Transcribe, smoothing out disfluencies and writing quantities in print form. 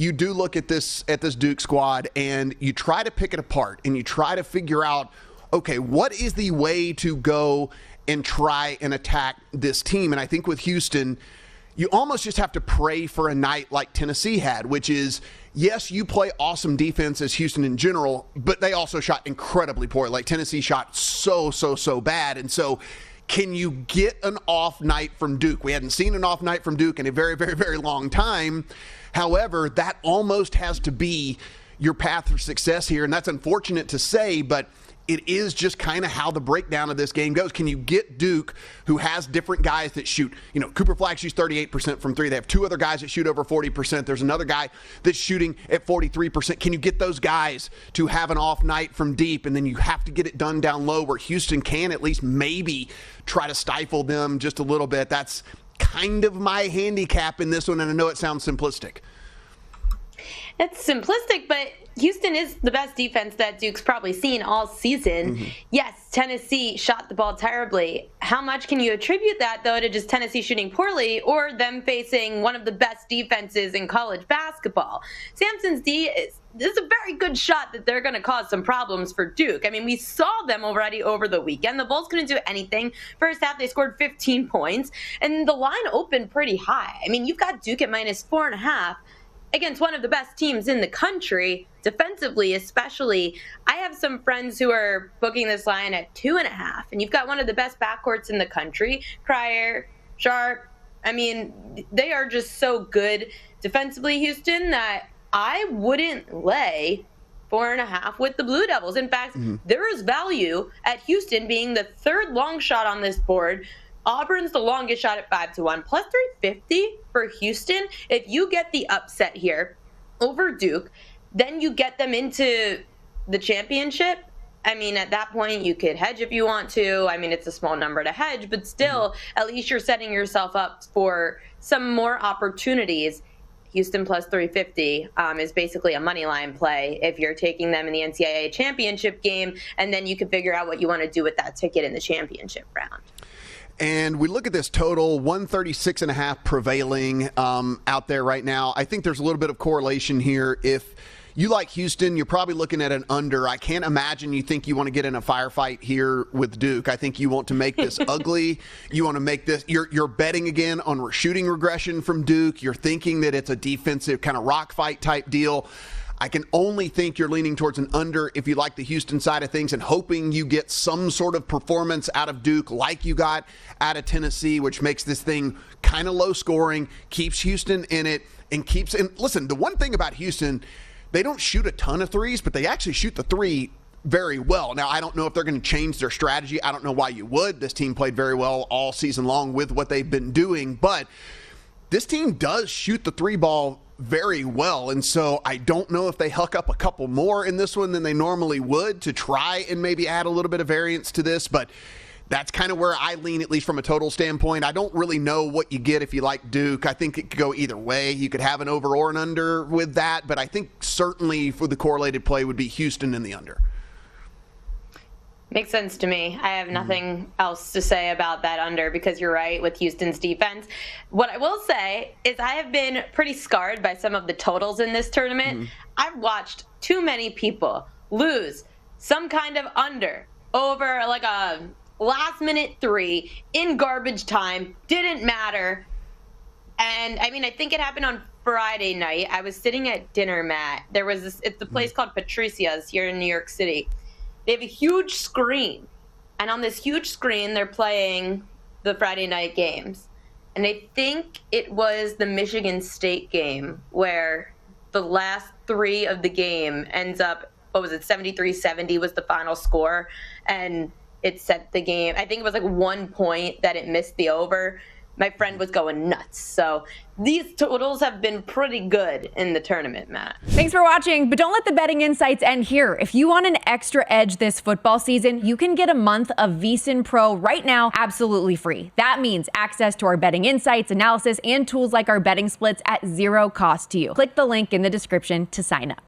you do look at this Duke squad and you try to pick it apart and you try to figure out, okay, what is the way to go and try and attack this team? And I think with Houston, you almost just have to pray for a night like Tennessee had, which is, yes, you play awesome defense as Houston in general, but they also shot incredibly poor. Like Tennessee shot so bad. And so can you get an off night from Duke? We hadn't seen an off night from Duke in a very, very, very long time. However, that almost has to be your path for success here. And that's unfortunate to say, but it is just kind of how the breakdown of this game goes. Can you get Duke, who has different guys that shoot? Cooper Flagg shoots 38% from three. They have two other guys that shoot over 40%. There's another guy that's shooting at 43%. Can you get those guys to have an off night from deep? And then you have to get it done down low where Houston can at least maybe try to stifle them just a little bit. That's kind of my handicap in this one, and I know it sounds simplistic. It's simplistic, but Houston is the best defense that Duke's probably seen all season. Mm-hmm. Yes, Tennessee shot the ball terribly. How much can you attribute that, though, to just Tennessee shooting poorly or them facing one of the best defenses in college basketball? Sampson's D is a very good shot that they're going to cause some problems for Duke. I mean, we saw them already over the weekend. The Bulls couldn't do anything. First half, they scored 15 points, and the line opened pretty high. I mean, you've got Duke at -4.5. against one of the best teams in the country, defensively especially. I have some friends who are booking this line at 2.5, and you've got one of the best backcourts in the country. Cryer, Sharp, I mean, they are just so good defensively, Houston, that I wouldn't lay 4.5 with the Blue Devils. In fact, there is value at Houston being the third long shot on this board. Auburn's the longest shot at 5-1, plus 350 for Houston. If you get the upset here over Duke, then you get them into the championship. I mean, at that point, you could hedge if you want to. I mean, it's a small number to hedge, but still, at least you're setting yourself up for some more opportunities. Houston plus 350 is basically a money line play if you're taking them in the NCAA championship game, and then you can figure out what you want to do with that ticket in the championship round. And we look at this total, 136.5 prevailing out there right now. I think there's a little bit of correlation here. If you like Houston, you're probably looking at an under. I can't imagine you think you want to get in a firefight here with Duke. I think you want to make this ugly. You want to make this, you're betting again on shooting regression from Duke. You're thinking that it's a defensive kind of rock fight type deal. I can only think you're leaning towards an under if you like the Houston side of things and hoping you get some sort of performance out of Duke like you got out of Tennessee, which makes this thing kind of low scoring, keeps Houston in it, and listen, the one thing about Houston, they don't shoot a ton of threes, but they actually shoot the three very well. Now, I don't know if they're going to change their strategy. I don't know why you would. This team played very well all season long with what they've been doing, but this team does shoot the three ball very well, and so I don't know if they huck up a couple more in this one than they normally would to try and maybe add a little bit of variance to this, but that's kind of where I lean, at least from a total standpoint. I don't really know what you get if you like Duke. I think it could go either way. You could have an over or an under with that, but I think certainly for the correlated play would be Houston in the under. Makes sense to me. I have nothing else to say about that under because you're right with Houston's defense. What I will say is I have been pretty scarred by some of the totals in this tournament. I've watched too many people lose some kind of under over like a last-minute three in garbage time. Didn't matter. And, I mean, I think it happened on Friday night. I was sitting at dinner, Matt. There was this, it's the place called Patricia's here in New York City. They have a huge screen, and on this huge screen, they're playing the Friday night games. And I think it was the Michigan State game where the last three of the game ends up, 73-70 was the final score, and it set the game. I think it was like 1 point that it missed the over. My friend was going nuts. So these totals have been pretty good in the tournament, Matt. Thanks for watching, but don't let the betting insights end here. If you want an extra edge this football season, you can get a month of VSiN Pro right now absolutely free. That means access to our betting insights, analysis, and tools like our betting splits at zero cost to you. Click the link in the description to sign up.